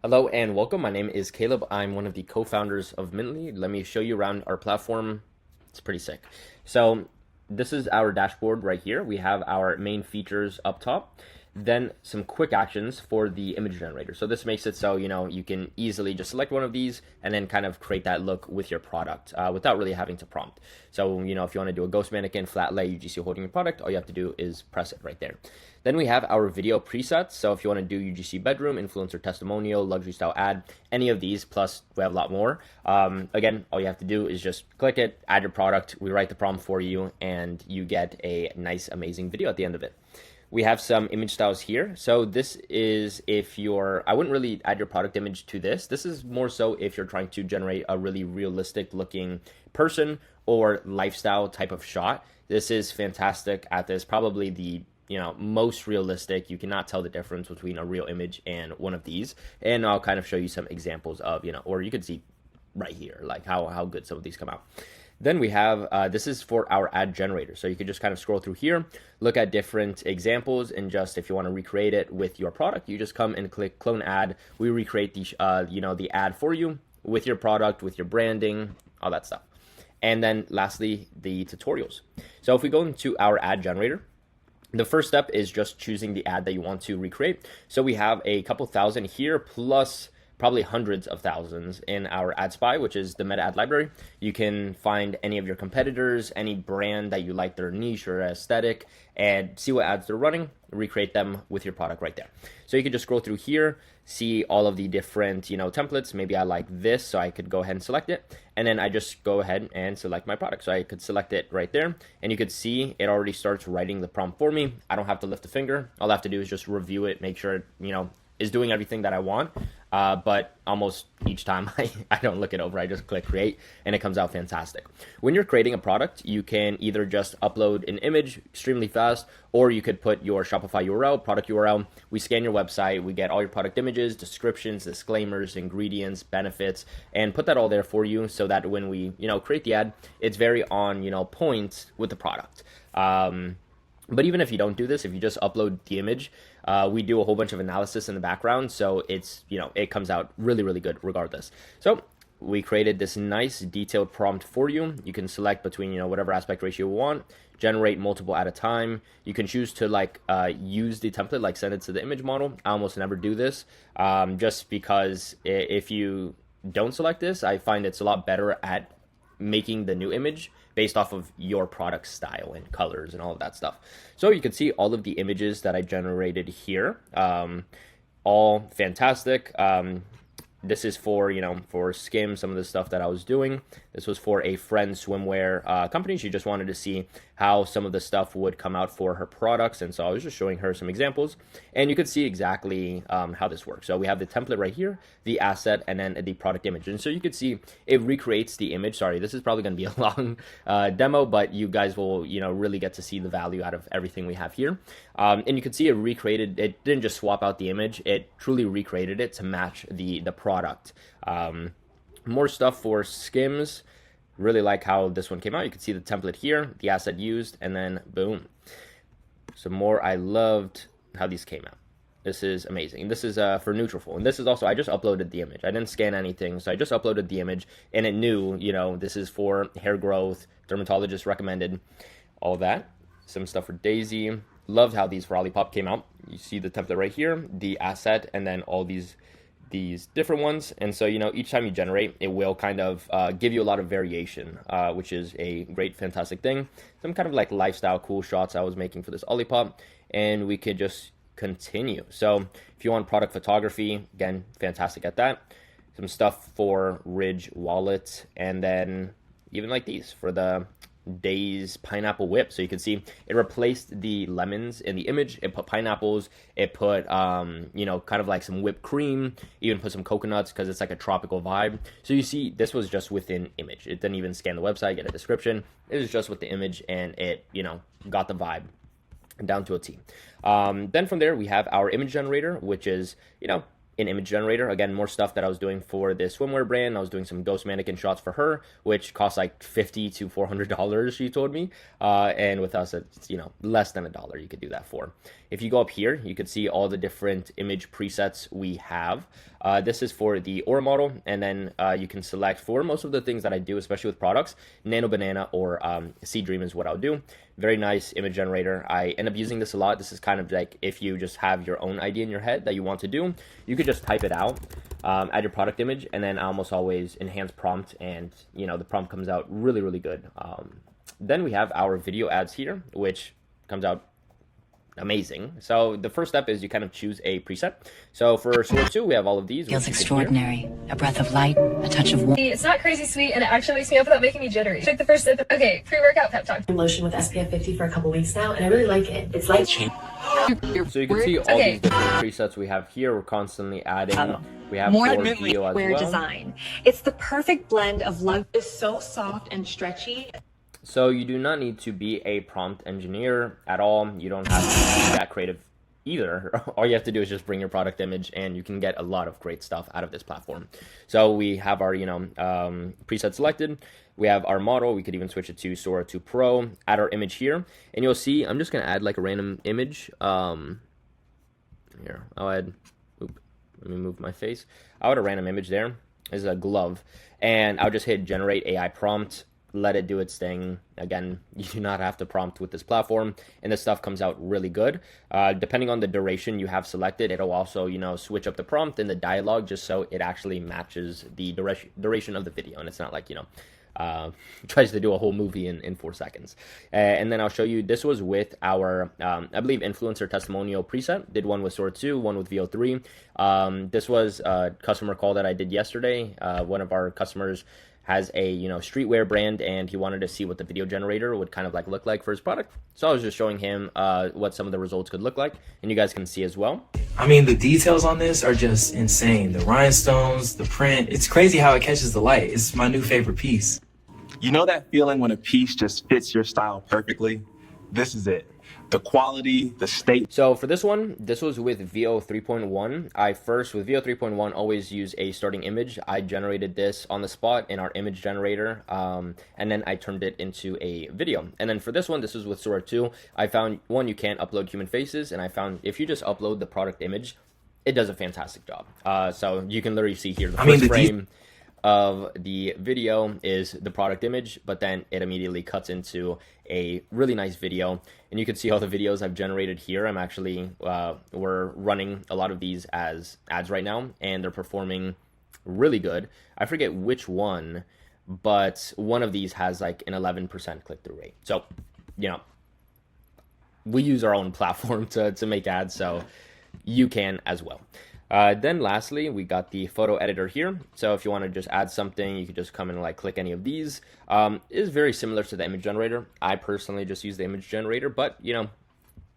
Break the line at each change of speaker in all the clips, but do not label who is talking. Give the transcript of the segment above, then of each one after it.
Hello and welcome. My name is Caleb. I'm one of the co-founders of Mintly. Let me show you around our platform. It's pretty sick. So this is our dashboard right here. We have our main features up top, then some quick actions for the image generator. So this makes it so, you can easily just select one of these and then kind of create that look with your product without really having to prompt. So, if you want to do a ghost mannequin, flat lay, UGC holding your product, all you have to do is press it right there. Then we have our video presets. So if you want to do UGC bedroom, influencer testimonial, luxury style ad, any of these, plus we have a lot more. Again, all you have to do is just click it, add your product, we write the prompt for you, and you get a nice, amazing video at the end of it. We have some image styles here. So this is I wouldn't really add your product image to this. This is more so if you're trying to generate a really realistic looking person or lifestyle type of shot. This is fantastic at this, probably the most realistic. You cannot tell the difference between a real image and one of these. And I'll kind of show you some examples of, or you could see right here, like how good some of these come out. Then we have, this is for our ad generator. So you could just kind of scroll through here, look at different examples, and just if you want to recreate it with your product, you just come and click clone ad. We recreate the, the ad for you with your product, with your branding, all that stuff. And then lastly, the tutorials. So if we go into our ad generator, the first step is just choosing the ad that you want to recreate. So we have a couple thousand here, plus probably hundreds of thousands in our ad spy, which is the meta ad library. You can find any of your competitors, any brand that you like their niche or aesthetic, and see what ads they're running, recreate them with your product right there. So you can just scroll through here, see all of the different, templates. Maybe I like this, so I could go ahead and select it. And then I just go ahead and select my product. So I could select it right there. And you could see it already starts writing the prompt for me. I don't have to lift a finger. All I have to do is just review it, make sure it, is doing everything that I want. But almost each time I don't look it over, I just click create and it comes out fantastic. When you're creating a product, you can either just upload an image extremely fast, or you could put your Shopify URL, product URL. We scan your website, we get all your product images, descriptions, disclaimers, ingredients, benefits, and put that all there for you so that when we, create the ad, it's very on, point with the product. But even if you don't do this, if you just upload the image, we do a whole bunch of analysis in the background. So it's, it comes out really, really good regardless. So we created this nice detailed prompt for you. You can select between, whatever aspect ratio you want, generate multiple at a time. You can choose to use the template, like send it to the image model. I almost never do this just because if you don't select this, I find it's a lot better at making the new image based off of your product style and colors and all of that stuff. So you can see all of the images that I generated here, all fantastic. This is for, for Skim, some of the stuff that I was doing. This was for a friend swimwear company. She just wanted to see how some of the stuff would come out for her products. And so I was just showing her some examples. And you could see exactly how this works. So we have the template right here, the asset, and then the product image. And so you could see it recreates the image. Sorry, this is probably going to be a long demo, but you guys will, really get to see the value out of everything we have here. And you can see it recreated. It didn't just swap out the image. It truly recreated it to match the product. More stuff for Skims. Really like how this one came out. You can see the template here, the asset used, and then boom. Some more. I loved how these came out. This is amazing. And this is for Nutrafol. And this is also, I just uploaded the image. I didn't scan anything, so I just uploaded the image, and it knew, this is for hair growth, dermatologist recommended, all that. Some stuff for Daisy. Loved how these for Olipop came out. You see the template right here, the asset, and then all these different ones. And so, each time you generate, it will kind of give you a lot of variation, which is a great, fantastic thing. Some kind of like lifestyle cool shots I was making for this Olipop, and we could just continue. So if you want product photography, again, fantastic at that. Some stuff for Ridge wallet, and then even like these for the Days pineapple whip. So you can see it replaced the lemons in the image. It put pineapples. It put kind of like some whipped cream. Even put some coconuts because it's like a tropical vibe. So you see, this was just within image. It didn't even scan the website, get a description. It was just with the image, and it got the vibe down to a T. Then from there we have our image generator, which is in image generator. Again, more stuff that I was doing for this swimwear brand. I was doing some ghost mannequin shots for her, which cost like $50 to $400, she told me. And with us, it's, you know, less than $1 you could do that for. If you go up here, you could see all the different image presets we have. This is for the Aura model, and then you can select for most of the things that I do, especially with products, Nano Banana or Sea Dream is what I'll do. Very nice image generator. I end up using this a lot. This is kind of like if you just have your own idea in your head that you want to do, you could just type it out, add your product image, and then I almost always enhance prompt, and you know, the prompt comes out really, really good. Then we have our video ads here, which comes out amazing. So the first step is you kind of choose a preset. So for Sora 2, we have all of these.
Feels extraordinary. A breath of light, a touch of warmth.
It's not crazy sweet, and it actually wakes me up without making me jittery. Took the first sip. Okay, pre-workout pep talk.
Lotion with SPF 50 for a couple weeks now, and I really like it. It's light shade.
So you can see all these different presets we have here. We're constantly adding. We have more video as well.
Design. It's the perfect blend of love.
It's so soft and stretchy.
So you do not need to be a prompt engineer at all. You don't have to be that creative either. All you have to do is just bring your product image, and you can get a lot of great stuff out of this platform. So we have our, preset selected. We have our model. We could even switch it to Sora 2 Pro. Add our image here, and you'll see I'm just gonna add like a random image. Here, I'll add. Let me move my face. I'll add a random image there. This is a glove, and I'll just hit generate AI prompt. Let it do its thing. Again, you do not have to prompt with this platform, and this stuff comes out really good. Depending on the duration you have selected, it'll also, switch up the prompt and the dialogue just so it actually matches the duration of the video, and it's not like, tries to do a whole movie in 4 seconds. And then I'll show you, this was with our, I believe, influencer testimonial preset. Did one with Sora 2, one with VO3. This was a customer call that I did yesterday. One of our customers has a streetwear brand, and he wanted to see what the video generator would kind of like look like for his product. So I was just showing him what some of the results could look like, and you guys can see as well.
I mean, the details on this are just insane. The rhinestones, the print, it's crazy how it catches the light. It's my new favorite piece.
You know that feeling when a piece just fits your style perfectly? This is it. The quality, the state.
So for this one, this was with VO 3.1. I first, with VO 3.1, always use a starting image. I generated this on the spot in our image generator, and then I turned it into a video. And then for this one, this is with Sora 2. I found, one, you can't upload human faces, and I found if you just upload the product image, it does a fantastic job. So you can literally see here the first frame of the video is the product image, but then it immediately cuts into a really nice video, and you can see all the videos I've generated here. I'm actually we're running a lot of these as ads right now, and they're performing really good. I forget which one, but one of these has like an 11% click-through rate. So we use our own platform to make ads, so you can as well. Then lastly, we got the photo editor here. So if you want to just add something, you could just come and like click any of these. It is very similar to the image generator. I personally just use the image generator, but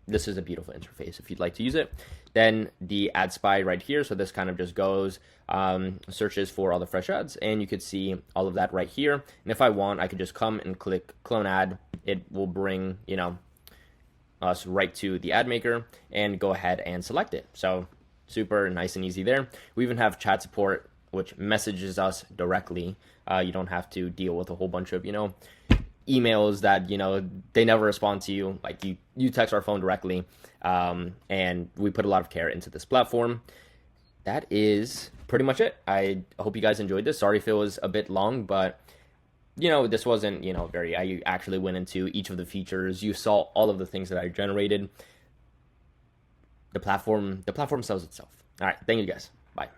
this is a beautiful interface if you'd like to use it. Then the ad spy right here. So this kind of just goes, searches for all the fresh ads, and you could see all of that right here. And if I want, I could just come and click clone ad. It will bring, us right to the ad maker and go ahead and select it. So super nice and easy there. We even have chat support, which messages us directly. You don't have to deal with a whole bunch of, emails that, they never respond to you. Like you text our phone directly, and we put a lot of care into this platform. That is pretty much it. I hope you guys enjoyed this. Sorry if it was a bit long, but this wasn't, I actually went into each of the features. You saw all of the things that I generated. The platform sells itself. All right. Thank you guys. Bye.